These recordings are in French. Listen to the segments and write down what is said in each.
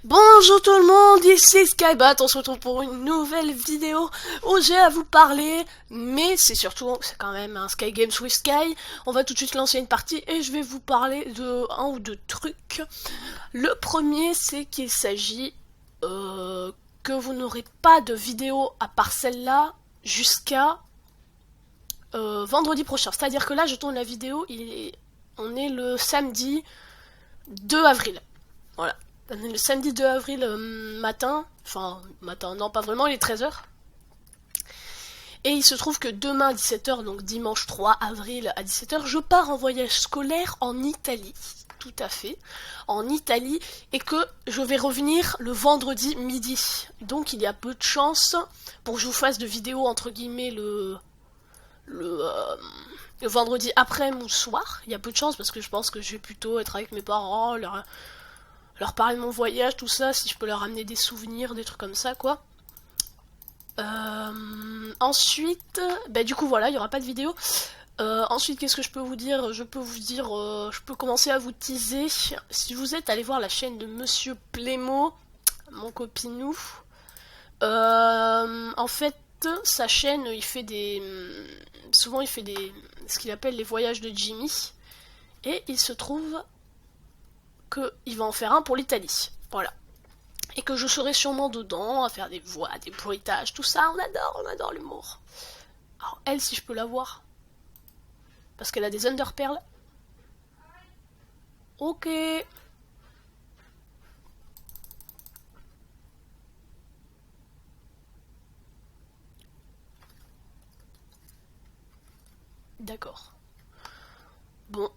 Bonjour tout le monde, ici Skybat, on se retrouve pour une nouvelle vidéo où j'ai à vous parler, mais c'est quand même un Sky Games with Sky. On va tout de suite lancer une partie et je vais vous parler de un ou deux trucs. Le premier, c'est qu'il s'agit que vous n'aurez pas de vidéo à part celle-là jusqu'à vendredi prochain. C'est-à-dire que là, je tourne la vidéo, on est le samedi 2 avril. Voilà. Le samedi 2 avril matin, enfin matin, non pas vraiment, il est 13h. Et il se trouve que demain à 17h, donc dimanche 3 avril à 17h, je pars en voyage scolaire en Italie. Tout à fait, en Italie, et que je vais revenir le vendredi midi. Donc il y a peu de chance pour que je vous fasse de vidéos entre guillemets le vendredi après-midi ou le soir. Il y a peu de chance parce que je pense que je vais plutôt être avec mes parents, leur parler de mon voyage, tout ça, si je peux leur amener des souvenirs, des trucs comme ça, quoi. Ensuite, bah du coup voilà, il n'y aura pas de vidéo. Ensuite, qu'est-ce que je peux vous dire? Je peux commencer à vous teaser. Si vous êtes allé voir la chaîne de Monsieur Plémo, mon copinou, en fait, sa chaîne, souvent il fait ce qu'il appelle les voyages de Jimmy. Et il se trouve qu'il va en faire un pour l'Italie. Voilà. Et que je serai sûrement dedans, à faire des voix, des bruitages, tout ça. On adore l'humour. Alors, elle, si je peux la voir. Parce qu'elle a des underperles. Ok. D'accord. Bon.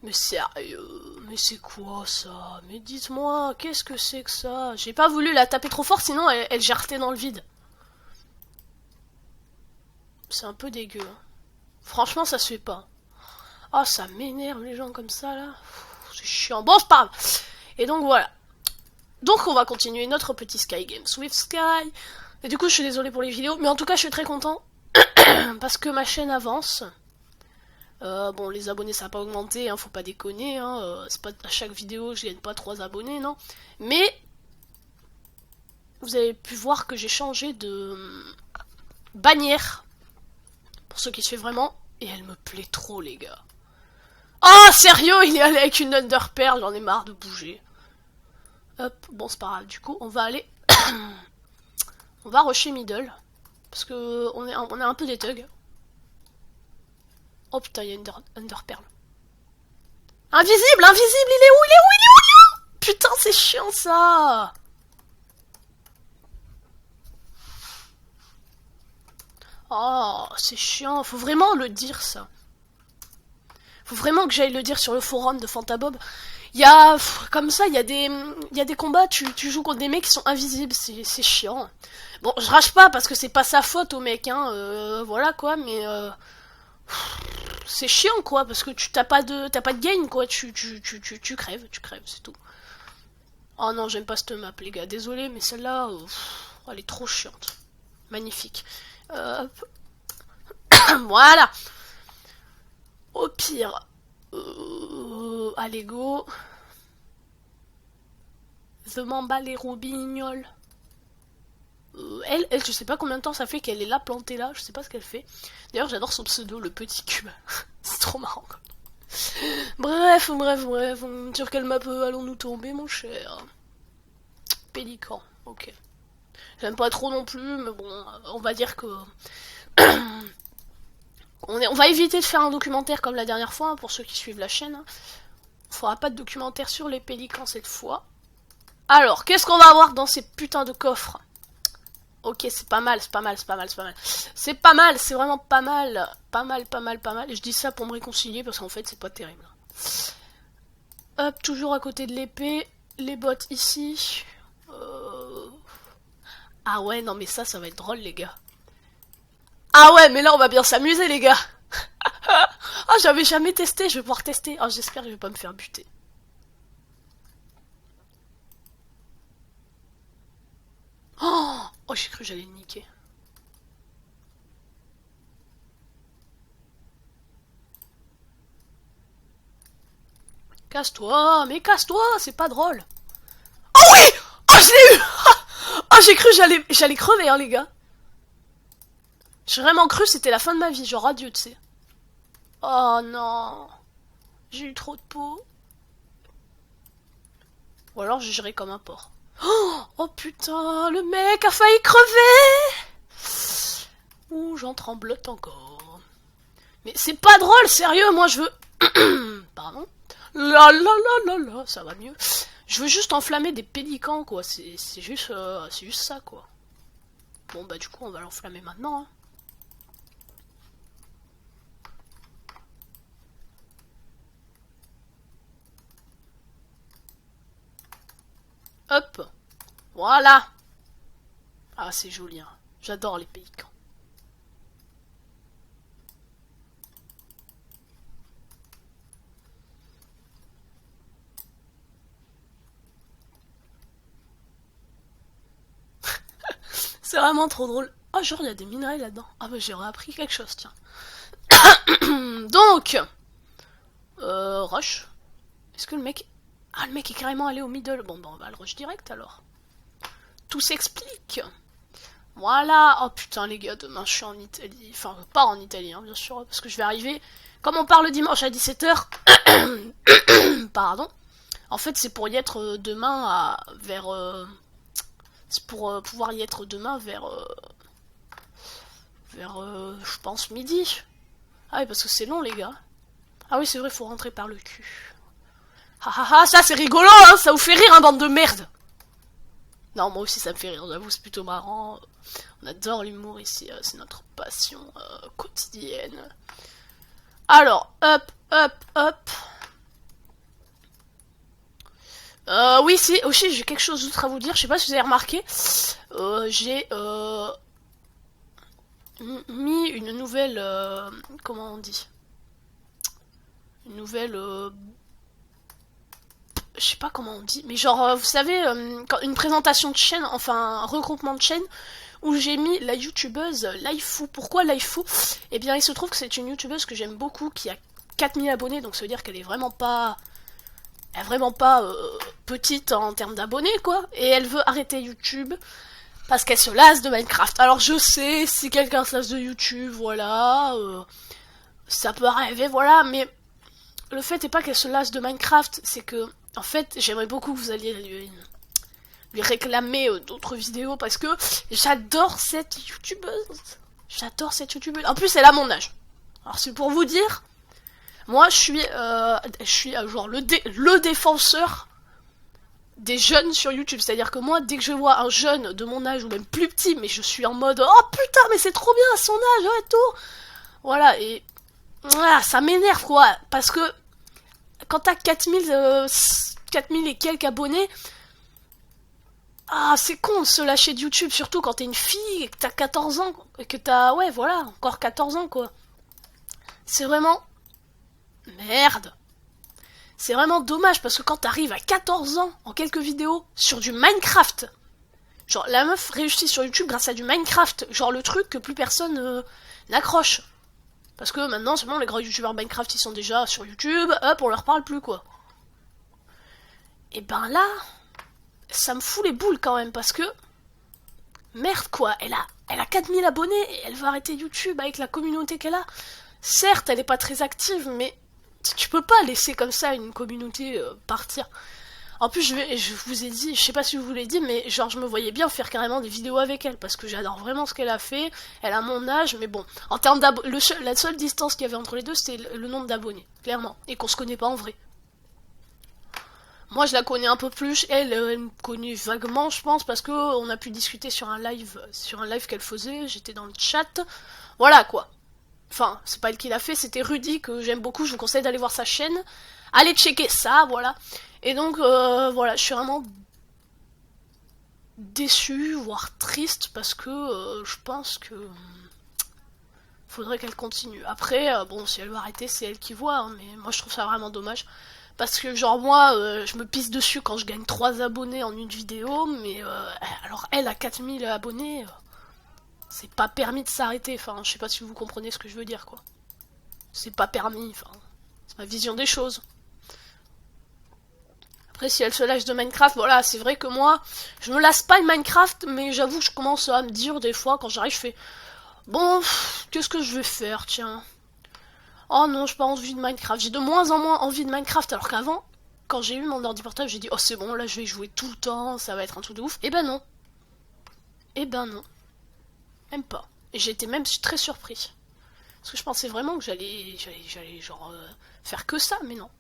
Mais sérieux, mais c'est quoi ça? Mais dites-moi, qu'est-ce que c'est que ça? J'ai pas voulu la taper trop fort, sinon elle jarretait dans le vide. C'est un peu dégueu. Franchement, ça se fait pas. Ah, ça m'énerve les gens comme ça là. C'est chiant. Bon, c'est pas grave. Et donc voilà. Donc on va continuer notre petit Sky Games with Sky. Et du coup, je suis désolée pour les vidéos, mais en tout cas, je suis très content parce que ma chaîne avance. Bon, les abonnés ça n'a pas augmenté, hein, faut pas déconner, hein, c'est pas à chaque vidéo je gagne pas 3 abonnés, non. Mais vous avez pu voir que j'ai changé de bannière, pour ceux qui suivent vraiment, et elle me plaît trop les gars. Oh sérieux, il est allé avec une underpearl, j'en ai marre de bouger. Hop, bon c'est pas grave, du coup on va aller... on va rusher middle, parce que on est un peu des thugs. Oh putain, il y a une underpearl. Invisible, invisible, il est où, il est où, il est où, il est où? Putain, c'est chiant ça. Oh, c'est chiant, faut vraiment le dire ça. Faut vraiment que j'aille le dire sur le forum de Fantabob. Comme ça, il y a des combats, tu joues contre des mecs qui sont invisibles, c'est chiant. Bon, je rage pas parce que c'est pas sa faute au mec, hein, voilà quoi, mais c'est chiant quoi, parce que t'as pas de gain quoi, tu crèves, c'est tout. Oh non, j'aime pas cette map les gars, désolé, mais celle-là, elle est trop chiante. Magnifique. Voilà. Au pire, allez go. The Mamba les roubignoles. Elle, je sais pas combien de temps ça fait qu'elle est là, plantée là, je sais pas ce qu'elle fait. D'ailleurs, j'adore son pseudo, le petit cube. C'est trop marrant. Bref, sur quelle map allons-nous tomber, mon cher? Pélican, ok. J'aime pas trop non plus, mais bon, on va dire que... on va éviter de faire un documentaire comme la dernière fois, hein, pour ceux qui suivent la chaîne. Hein. Il faudra pas de documentaire sur les pélicans cette fois. Alors, qu'est-ce qu'on va avoir dans ces putains de coffres? Ok, c'est pas mal, c'est pas mal. C'est pas mal, c'est vraiment pas mal. Pas mal. Et je dis ça pour me réconcilier parce qu'en fait, c'est pas terrible. Hop, toujours à côté de l'épée. Les bottes ici. Ah ouais, non mais ça va être drôle, les gars. Ah ouais, mais là, on va bien s'amuser, les gars. Ah, j'avais jamais testé, je vais pouvoir tester. Ah, j'espère que je vais pas me faire buter. Oh, j'ai cru que j'allais le niquer. mais casse-toi, c'est pas drôle. Oh oui! Oh, je l'ai eu! Oh, j'ai cru j'allais crever, hein, les gars. J'ai vraiment cru c'était la fin de ma vie, genre adieu, tu sais. Oh non. J'ai eu trop de peau. Ou alors j'ai géré comme un porc. Oh putain, le mec a failli crever! Ouh, j'en tremblote encore. Mais c'est pas drôle, sérieux, moi je veux... Pardon. La la la la la, ça va mieux. Je veux juste enflammer des pélicans, quoi. C'est juste ça, quoi. Bon, bah du coup, on va l'enflammer maintenant, hein. Hop. Voilà. Ah, c'est joli, hein. J'adore les pélicans. C'est vraiment trop drôle. Oh, genre, il y a des minerais là-dedans. Ah, bah, j'ai appris quelque chose, tiens. Donc, rush. Est-ce que le mec... Ah, le mec est carrément allé au middle. Bon, bah, on va le rush direct, alors. Tout s'explique. Voilà. Oh, putain, les gars, demain, je suis en Italie. Enfin, pas en Italie, hein, bien sûr, parce que je vais arriver... Comme on part le dimanche à 17h... Pardon. En fait, c'est pour y être demain vers... C'est pour pouvoir y être demain vers... je pense, midi. Ah oui, parce que c'est long, les gars. Ah oui, c'est vrai, faut rentrer par le cul. Ah ah ah, ça c'est rigolo, hein. Ça vous fait rire, hein, bande de merde. Non, moi aussi ça me fait rire, j'avoue, c'est plutôt marrant. On adore l'humour ici, c'est notre passion quotidienne. Alors, hop, hop, hop. Oui, si, aussi j'ai quelque chose d'autre à vous dire, je sais pas si vous avez remarqué. J'ai mis une nouvelle... comment on dit? Une nouvelle... je sais pas comment on dit, mais genre, vous savez, une présentation de chaîne, enfin, un regroupement de chaînes, où j'ai mis la youtubeuse Lifeu. Pourquoi Lifeu? Eh bien, il se trouve que c'est une youtubeuse que j'aime beaucoup, qui a 4000 abonnés, donc ça veut dire qu'elle est vraiment pas... Elle est vraiment pas petite en termes d'abonnés, quoi. Et elle veut arrêter YouTube parce qu'elle se lasse de Minecraft. Alors je sais, si quelqu'un se lasse de YouTube, voilà, ça peut arriver, voilà, mais le fait est pas qu'elle se lasse de Minecraft, c'est que, en fait, j'aimerais beaucoup que vous alliez lui réclamer d'autres vidéos parce que j'adore cette youtubeuse. J'adore cette youtubeuse. En plus, elle a mon âge. Alors c'est pour vous dire, moi je suis genre le défenseur des jeunes sur YouTube. C'est-à-dire que moi, dès que je vois un jeune de mon âge ou même plus petit, mais je suis en mode oh putain, mais c'est trop bien à son âge, ouais, tout. Voilà, et ça m'énerve quoi, parce que quand t'as 4000 et quelques abonnés, ah, c'est con de se lâcher de YouTube, surtout quand t'es une fille et que t'as 14 ans, et que t'as, ouais, voilà, encore 14 ans, quoi. C'est vraiment... Merde. C'est vraiment dommage, parce que quand t'arrives à 14 ans, en quelques vidéos, sur du Minecraft, genre, la meuf réussit sur YouTube grâce à du Minecraft, genre le truc que plus personne n'accroche. Parce que maintenant, c'est bon, les gros youtubeurs Minecraft, ils sont déjà sur YouTube, hop, on leur parle plus, quoi. Et ben là... ça me fout les boules quand même, parce que... Merde quoi, elle a 4000 abonnés et elle va arrêter YouTube avec la communauté qu'elle a. Certes, elle est pas très active, mais tu peux pas laisser comme ça une communauté partir. En plus, je vous ai dit, je sais pas si je vous l'ai dit, mais genre je me voyais bien faire carrément des vidéos avec elle, parce que j'adore vraiment ce qu'elle a fait, elle a mon âge, mais bon, en termes d'abonnés, la seule distance qu'il y avait entre les deux, c'était le nombre d'abonnés, clairement, et qu'on se connaît pas en vrai. Moi, je la connais un peu plus. Elle me connaît vaguement, je pense, parce que on a pu discuter sur un live qu'elle faisait. J'étais dans le chat. Voilà, quoi. Enfin, c'est pas elle qui l'a fait, c'était Rudy, que j'aime beaucoup. Je vous conseille d'aller voir sa chaîne. Allez checker ça, voilà. Et donc, voilà, je suis vraiment déçue, voire triste, parce que je pense que... faudrait qu'elle continue. Après, bon, si elle veut arrêter, c'est elle qui voit, hein, mais moi, je trouve ça vraiment dommage. Parce que genre moi, je me pisse dessus quand je gagne 3 abonnés en une vidéo, mais alors elle a 4000 abonnés, c'est pas permis de s'arrêter, enfin je sais pas si vous comprenez ce que je veux dire quoi. C'est pas permis, enfin, c'est ma vision des choses. Après, si elle se lâche de Minecraft, voilà, c'est vrai que moi, je me lasse pas de Minecraft, mais j'avoue que je commence à me dire des fois, quand j'arrive, je fais... Bon, qu'est-ce que je vais faire, tiens. Oh non, j'ai pas envie de Minecraft. J'ai de moins en moins envie de Minecraft, alors qu'avant, quand j'ai eu mon ordi portable, j'ai dit, oh c'est bon, là je vais y jouer tout le temps, ça va être un truc de ouf. Eh ben non. Eh ben non. Même pas. Et j'ai été même très surpris. Parce que je pensais vraiment que j'allais genre faire que ça, mais non.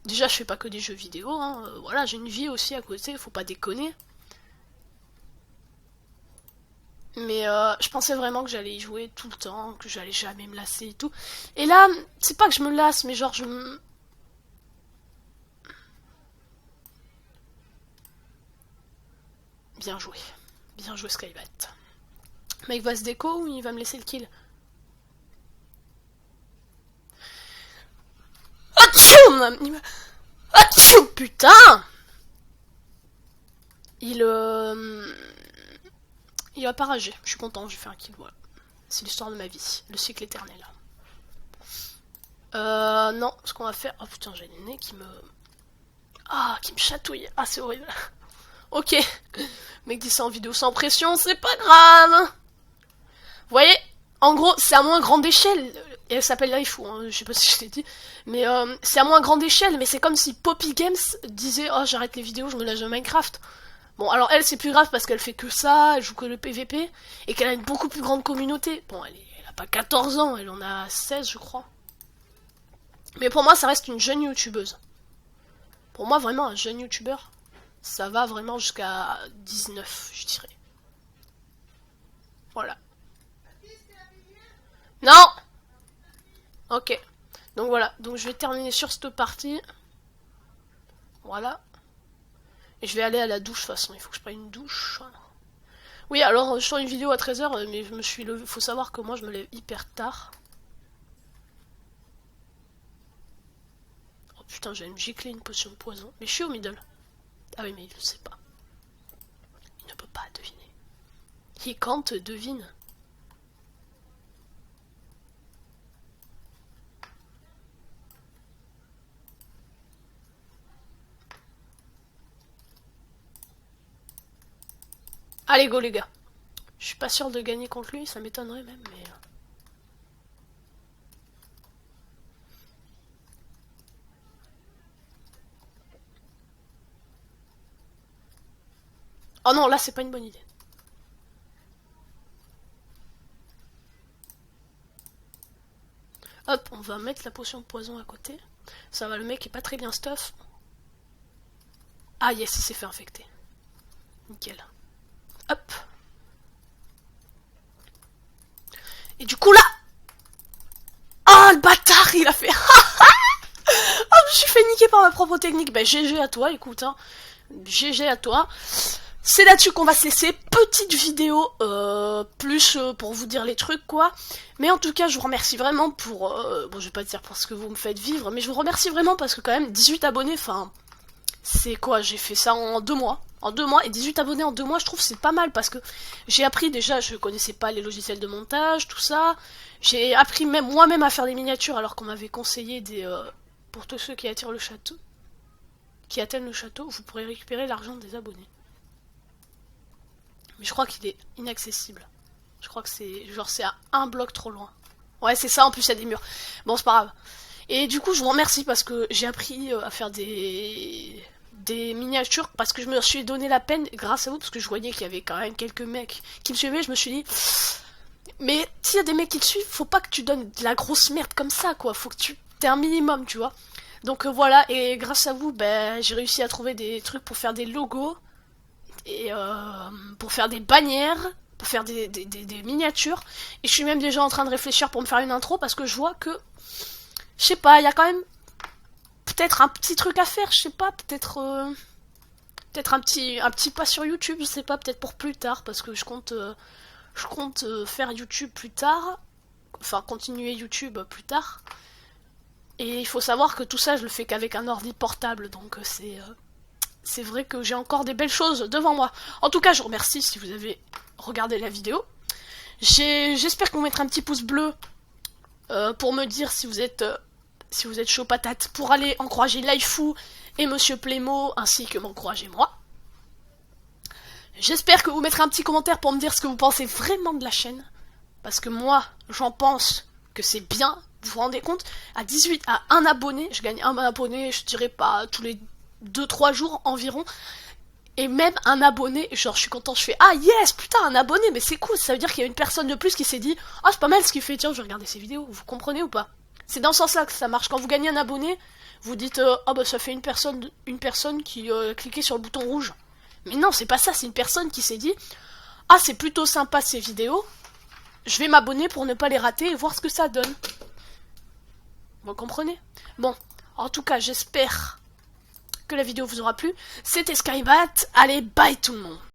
Déjà, je fais pas que des jeux vidéo, hein. Voilà, j'ai une vie aussi à côté, faut pas déconner. Mais je pensais vraiment que j'allais y jouer tout le temps, que j'allais jamais me lasser et tout. Et là, c'est pas que je me lasse, mais genre je me... Bien joué. Bien joué Skybat. Mec va se déco ou il va me laisser le kill? Atchoum! Atchoum, putain! Il va pas rager. Je suis content, j'ai fait un kill, voilà. C'est l'histoire de ma vie. Le cycle éternel. Non, ce qu'on va faire... Oh putain, j'ai le nez qui me... Ah, qui me chatouille. Ah, c'est horrible. Ok. Mec dit ça en vidéo sans pression, c'est pas grave. Vous voyez, en gros, c'est à moins grande échelle. Et elle s'appelle Lifeu, hein, je sais pas si je t'ai dit. Mais c'est à moins grande échelle, mais c'est comme si Poppy Games disait « Oh, j'arrête les vidéos, je me lâche de Minecraft ». Bon, alors elle, c'est plus grave parce qu'elle fait que ça, elle joue que le PVP, et qu'elle a une beaucoup plus grande communauté. Bon, elle a pas 14 ans, elle en a 16, je crois. Mais pour moi, ça reste une jeune youtubeuse. Pour moi, vraiment, un jeune youtubeur, ça va vraiment jusqu'à 19, je dirais. Voilà. Non! Ok. Donc voilà. Donc je vais terminer sur cette partie. Voilà. Et je vais aller à la douche de toute façon. Il faut que je prenne une douche. Oui, alors je sors une vidéo à 13h, mais je me suis levé. Faut savoir que moi je me lève hyper tard. Oh putain, j'allais me gicler une potion de poison. Mais je suis au middle. Ah oui, mais il ne sait pas. Il ne peut pas deviner. He can't devine. Allez, go les gars. Je suis pas sûr de gagner contre lui, ça m'étonnerait même, mais... Oh non, là c'est pas une bonne idée. Hop, on va mettre la potion de poison à côté. Ça va, le mec est pas très bien stuff. Ah yes, il s'est fait infecter. Nickel. Hop. Et du coup là... Oh le bâtard, il a fait... Oh, je me suis fait niquer par ma propre technique. Bah GG à toi, écoute, hein. GG à toi. C'est là-dessus qu'on va se laisser. Petite vidéo, plus pour vous dire les trucs, quoi. Mais en tout cas, je vous remercie vraiment pour... bon, je vais pas dire pour ce que vous me faites vivre, mais je vous remercie vraiment parce que quand même, 18 abonnés, enfin... C'est quoi? J'ai fait ça en 2 mois. En 2 mois, et 18 abonnés en 2 mois, je trouve c'est pas mal parce que j'ai appris déjà, je connaissais pas les logiciels de montage, tout ça. J'ai appris même moi-même à faire des miniatures alors qu'on m'avait conseillé des... pour tous ceux qui attirent le château, qui atteignent le château, vous pourrez récupérer l'argent des abonnés. Mais je crois qu'il est inaccessible. Je crois que c'est genre c'est à un bloc trop loin. Ouais, c'est ça, en plus il y a des murs. Bon, c'est pas grave. Et du coup, je vous remercie parce que j'ai appris à faire des miniatures parce que je me suis donné la peine grâce à vous parce que je voyais qu'il y avait quand même quelques mecs qui me suivaient. Je me suis dit, mais s'il y a des mecs qui te suivent, faut pas que tu donnes de la grosse merde comme ça, quoi. Faut que tu t'aies un minimum, tu vois. Donc voilà, et grâce à vous, ben, j'ai réussi à trouver des trucs pour faire des logos et pour faire des bannières, pour faire des miniatures. Et je suis même déjà en train de réfléchir pour me faire une intro parce que je vois que, je sais pas, il y a quand même peut-être un petit truc à faire, je sais pas, peut-être un petit pas sur YouTube, je sais pas, peut-être pour plus tard parce que je compte faire YouTube plus tard, enfin continuer YouTube plus tard. Et il faut savoir que tout ça, je le fais qu'avec un ordi portable, donc c'est vrai que j'ai encore des belles choses devant moi. En tout cas, je vous remercie si vous avez regardé la vidéo. J'espère que vous mettrez un petit pouce bleu pour me dire si vous êtes chaud patate pour aller encourager Lifeu et Monsieur Plémo, ainsi que m'encourager moi. J'espère que vous mettrez un petit commentaire pour me dire ce que vous pensez vraiment de la chaîne. Parce que moi, j'en pense que c'est bien. Vous vous rendez compte, à 1 abonné, je gagne un abonné, je dirais pas tous les 2-3 jours environ. Et même un abonné, genre je suis content, je fais ah yes, putain, un abonné, mais c'est cool, ça veut dire qu'il y a une personne de plus qui s'est dit ah c'est pas mal ce qu'il fait, tiens je vais regarder ses vidéos, vous comprenez ou pas? C'est dans ce sens là que ça marche, quand vous gagnez un abonné, vous dites ah bah ça fait une personne qui cliquait sur le bouton rouge. Mais non, c'est pas ça, c'est une personne qui s'est dit ah c'est plutôt sympa ces vidéos, je vais m'abonner pour ne pas les rater et voir ce que ça donne. Vous comprenez? Bon, en tout cas j'espère que la vidéo vous aura plu. C'était Skybat, allez bye tout le monde.